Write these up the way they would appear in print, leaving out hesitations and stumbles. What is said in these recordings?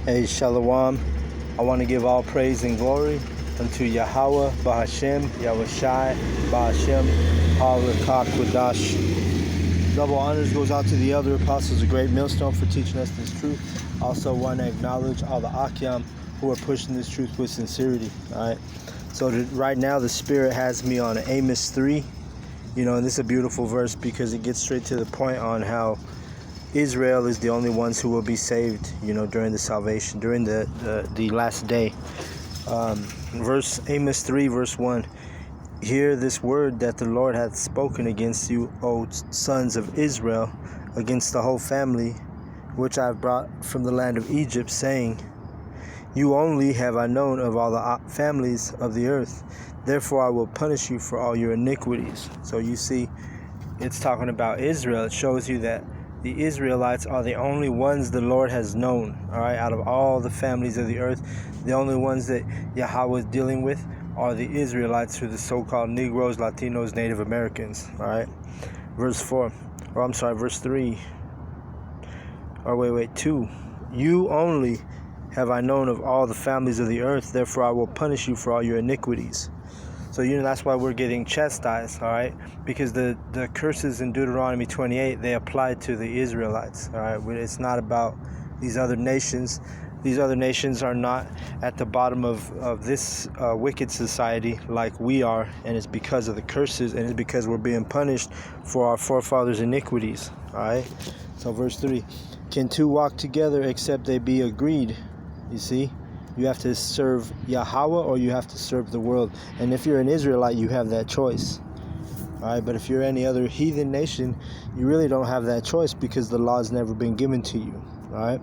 Hey, Shalom. I want to give all praise and glory unto Yahweh, Bahashem, Yahushai, Bahashem, Harakak, Qudash. Double honors goes out to the other apostles, a great millstone for teaching us this truth. Also want to acknowledge all the Akyam who are pushing this truth with sincerity. All right. So right now the Spirit has me on Amos 3. And this is a beautiful verse because it gets straight to the point on how Israel is the only ones who will be saved, during the salvation, during the last day. Amos 3, verse 1. Hear this word that the Lord hath spoken against you, O sons of Israel, against the whole family, which I have brought from the land of Egypt, saying, You only have I known of all the families of the earth. Therefore I will punish you for all your iniquities. So you see, it's talking about Israel. It shows you that the Israelites are the only ones the Lord has known, all right, out of all the families of the earth. The only ones that Yahweh is dealing with are the Israelites, who are the so-called Negroes, Latinos, Native Americans, all right. Verse 3. 2. You only have I known of all the families of the earth, therefore I will punish you for all your iniquities. So, that's why we're getting chastised, all right? Because the curses in Deuteronomy 28, they apply to the Israelites, all right? It's not about these other nations. These other nations are not at the bottom of this wicked society like we are, and it's because of the curses, and it's because we're being punished for our forefathers' iniquities, all right? So, verse 3, can two walk together except they be agreed? You see? You have to serve Yahweh or you have to serve the world. And if you're an Israelite, you have that choice. All right, but if you're any other heathen nation, you really don't have that choice because the law has never been given to you. All right?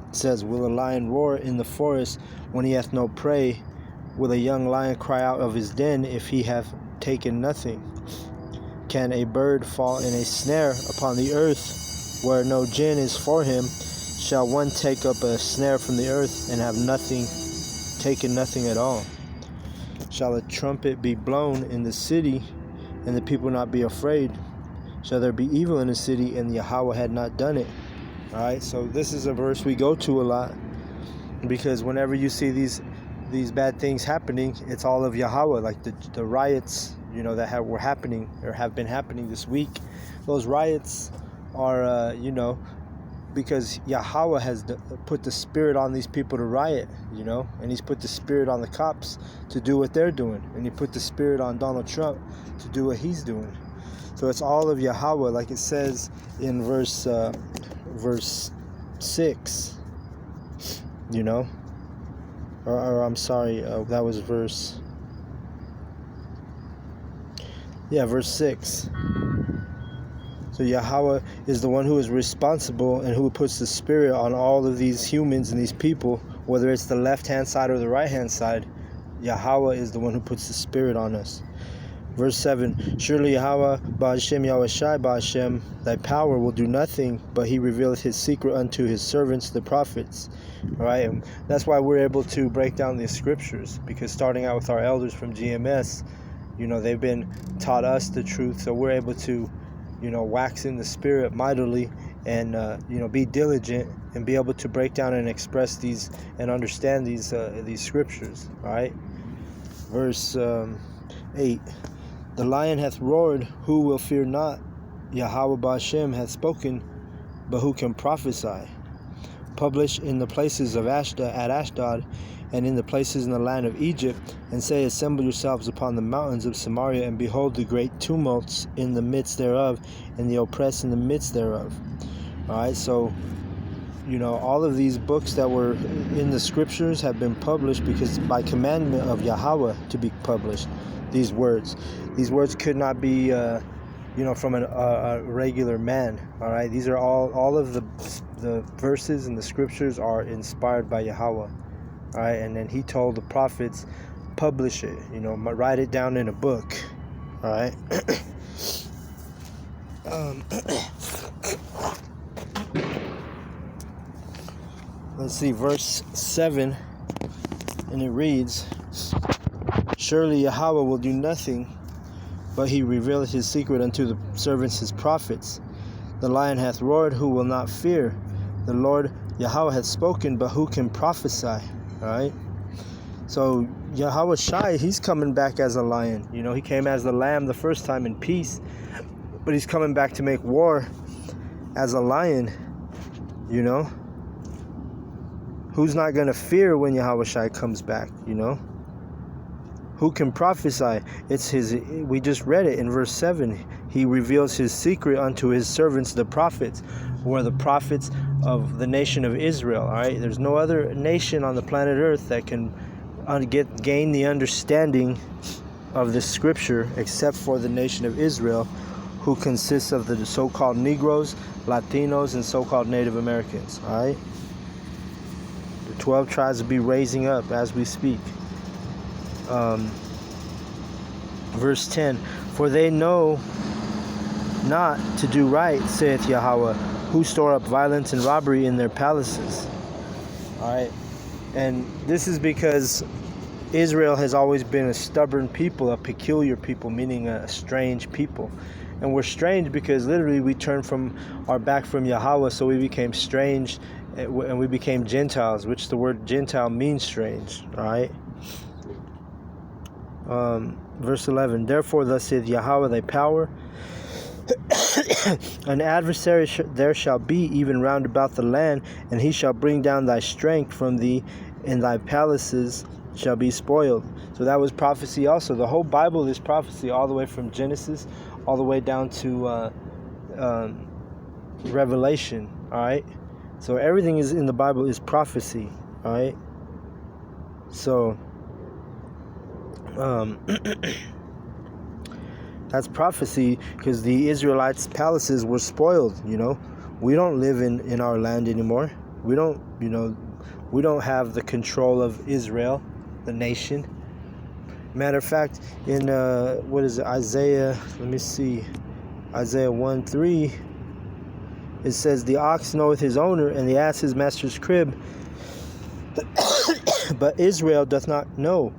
It says, will a lion roar in the forest when he hath no prey? Will a young lion cry out of his den if he hath taken nothing? Can a bird fall in a snare upon the earth where no gin is for him? Shall one take up a snare from the earth and have taken nothing at all? Shall a trumpet be blown in the city, and the people not be afraid? Shall there be evil in the city, and Yahweh had not done it? All right, so this is a verse we go to a lot, because whenever you see these bad things happening, it's all of Yahweh, like the riots, that were happening or have been happening this week. Those riots are, because Yahweh has put the spirit on these people to riot, and he's put the spirit on the cops to do what they're doing, and he put the spirit on Donald Trump to do what he's doing. So it's all of Yahweh, like it says in verse 6, or I'm sorry, that was verse 6. So Yahweh is the one who is responsible and who puts the spirit on all of these humans and these people, whether it's the left-hand side or the right-hand side. Yahweh is the one who puts the spirit on us. Verse 7, surely Yahweh, Bahashem, Yahushai, Bahashem, thy power will do nothing, but he revealeth his secret unto his servants, the prophets. All right, and that's why we're able to break down the scriptures, because starting out with our elders from GMS, they've been taught us the truth, so we're able to wax in the spirit mightily and, be diligent and be able to break down and express these and understand these scriptures. All right. Verse 8. The lion hath roared, who will fear not? Yahweh Bahashem hath spoken, but who can prophesy? Publish in the places of Ashdod, and in the places in the land of Egypt, and say, assemble yourselves upon the mountains of Samaria, and behold the great tumults in the midst thereof, and the oppressed in the midst thereof. All right, so, all of these books that were in the scriptures have been published because by commandment of Yahweh to be published. These words could not be, from a regular man. All right, these are all of the verses in the scriptures are inspired by Yahweh. All right, and then he told the prophets, publish it, write it down in a book. All right. Let's see, verse 7, and it reads, surely Yahweh will do nothing, but he revealeth his secret unto the servants his prophets. The lion hath roared, who will not fear? The Lord Yahweh hath spoken, but who can prophesy? All right. So Yahweh Shai, he's coming back as a lion. You know, he came as the lamb the first time in peace, but he's coming back to make war as a lion. You know, who's not gonna fear when Yahweh Shai comes back? You know, who can prophesy? It's his. We just read it in verse 7. He reveals his secret unto his servants, the prophets, who are the prophets of the nation of Israel. All right, there's no other nation on the planet Earth that can gain the understanding of this scripture except for the nation of Israel, who consists of the so-called Negroes, Latinos, and so-called Native Americans. All right, the 12 tribes will be raising up as we speak. Verse 10, for they know not to do right, saith Yahweh, who store up violence and robbery in their palaces. All right, and this is because Israel has always been a stubborn people, a peculiar people, meaning a strange people. And we're strange because literally we turned from our back from Yahweh, so we became strange, and we became Gentiles, which the word Gentile means strange. All right. Verse 11, therefore thus saith Yahweh thy power, an adversary there shall be even round about the land, and he shall bring down thy strength from thee, and thy palaces shall be spoiled. So that was prophecy also. The whole Bible is prophecy, all the way from Genesis all the way down to Revelation. All right, so everything is in the Bible is prophecy. All right, so that's prophecy, because the Israelites' palaces were spoiled. You know, we don't live in our land anymore. We don't, you know, we don't have the control of Israel, the nation. Matter of fact, in what is it, Isaiah? Let me see, Isaiah 1:3. It says, "The ox knoweth his owner, and the ass his master's crib. But Israel doth not know.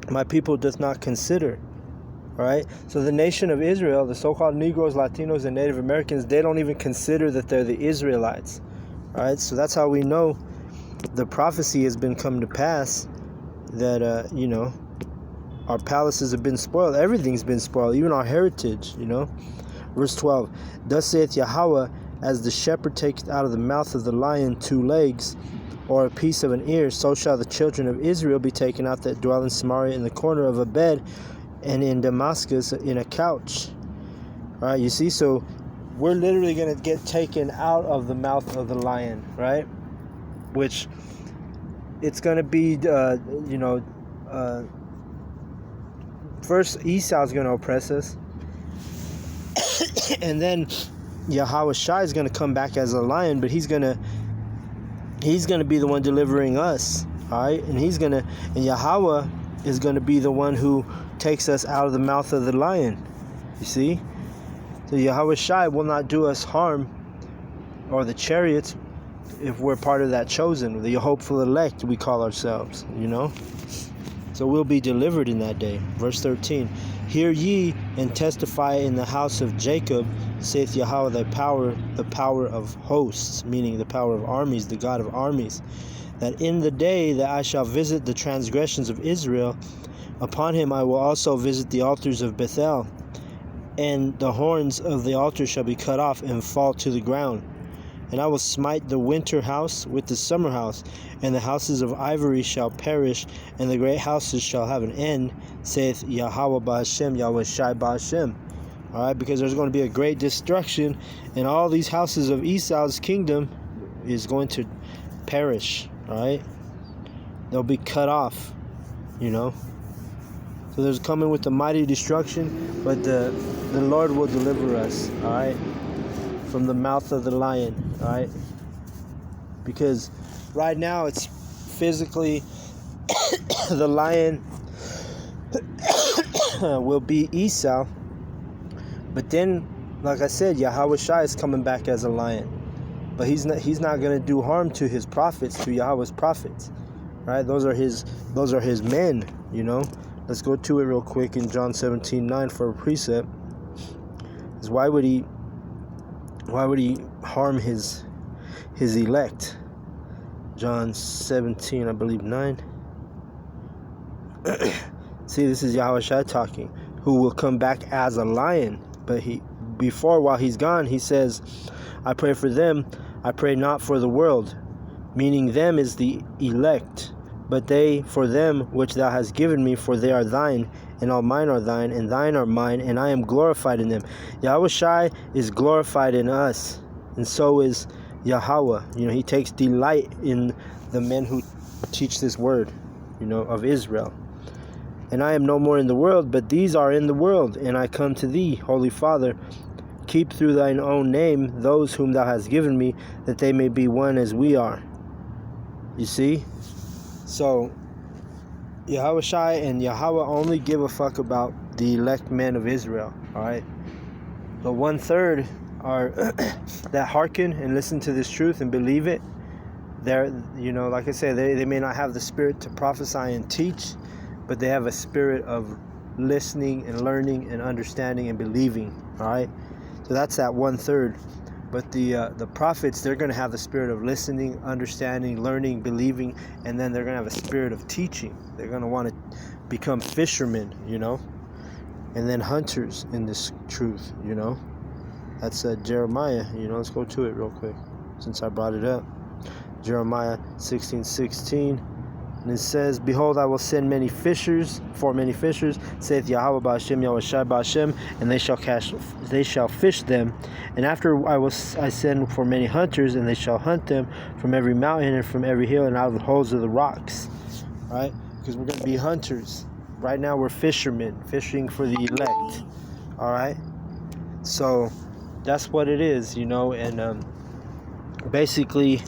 My people doth not consider." All right. So the nation of Israel, the so-called Negroes, Latinos, and Native Americans, they don't even consider that they're the Israelites. All right. So that's how we know the prophecy has been come to pass, that you know, our palaces have been spoiled. Everything's been spoiled, even our heritage. You know. Verse 12. Thus saith Yahweh, as the shepherd taketh out of the mouth of the lion 2 legs, or a piece of an ear, so shall the children of Israel be taken out that dwell in Samaria in the corner of a bed, and in Damascus in a couch. All right, you see, so we're literally going to get taken out of the mouth of the lion, right? Which it's going to be, you know, first Esau's going to oppress us, and then Yahweh Shai is going to come back as a lion, but he's going to be the one delivering us. All right, and Yahweh is going to be the one who takes us out of the mouth of the lion. You see, so Yahweh Shai will not do us harm, or the chariots, if we're part of that chosen, the hopeful elect we call ourselves. You know, so we'll be delivered in that day. Verse 13, hear ye and testify in the house of Jacob, saith Yahweh thy power, the power of hosts, meaning the power of armies, the God of armies, that in the day that I shall visit the transgressions of Israel, upon him I will also visit the altars of Bethel, and the horns of the altar shall be cut off and fall to the ground. And I will smite the winter house with the summer house, and the houses of ivory shall perish, and the great houses shall have an end, saith Yahweh Ba'ashem, Yahweh Shai Ba'ashem. All right, because there's going to be a great destruction, and all these houses of Esau's kingdom is going to perish. All right, they'll be cut off. You know. So there's coming with the mighty destruction, but the Lord will deliver us, all right, from the mouth of the lion, all right? Because right now it's physically the lion will be Esau, but then, like I said, Yahweh Shai is coming back as a lion, but he's not going to do harm to his prophets, to Yahweh's prophets, right? Those are his men, you know. Let's go to it real quick in John 17:9 for a precept. Why would he harm his elect? John 17, I believe 9. See, this is Yahushua talking, who will come back as a lion. But while he's gone, he says, I pray for them, I pray not for the world, meaning them is the elect, but they for them which thou hast given me, for they are thine, and all mine are thine, and thine are mine, and I am glorified in them. Yahushua is glorified in us, and so is Yahweh. He takes delight in the men who teach this word, of Israel. And I am no more in the world, but these are in the world, and I come to thee, Holy Father. Keep through thine own name those whom thou hast given me, that they may be one as we are. You see? So, Yahushua and Yahweh only give a fuck about the elect men of Israel, alright? The 1/3 are that hearken and listen to this truth and believe it. They're, like I said, they may not have the spirit to prophesy and teach, but they have a spirit of listening and learning and understanding and believing, alright? So that's that 1/3. But the prophets, they're going to have the spirit of listening, understanding, learning, believing, and then they're going to have a spirit of teaching. They're going to want to become fishermen, and then hunters in this truth, That's Jeremiah, let's go to it real quick, since I brought it up. Jeremiah 16:16. And it says, Behold, I will send many fishers, saith Yahweh Ba'ashem, Yahushua Ba'ashem, and they shall fish them. And after I send for many hunters, and they shall hunt them from every mountain and from every hill and out of the holes of the rocks. Right? Because we're going to be hunters. Right now we're fishermen, fishing for the elect. Alright? So that's what it is, and basically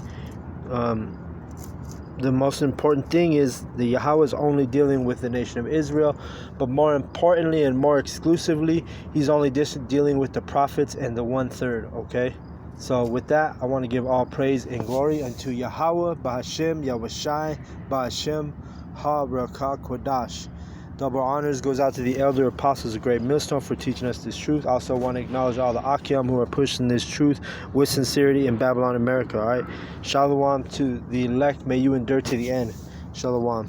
the most important thing is that Yahweh is only dealing with the nation of Israel, but more importantly and more exclusively, he's only dealing with the prophets and the 1/3, okay? So with that, I want to give all praise and glory unto Yahweh, Ba'ashem, Yahushai, Ba'ashem, Ha-Rakah Kodash. Double honors goes out to the elder apostles of Great Millstone for teaching us this truth. I also want to acknowledge all the Akim who are pushing this truth with sincerity in Babylon, America. All right. Shalom to the elect. May you endure to the end. Shalom.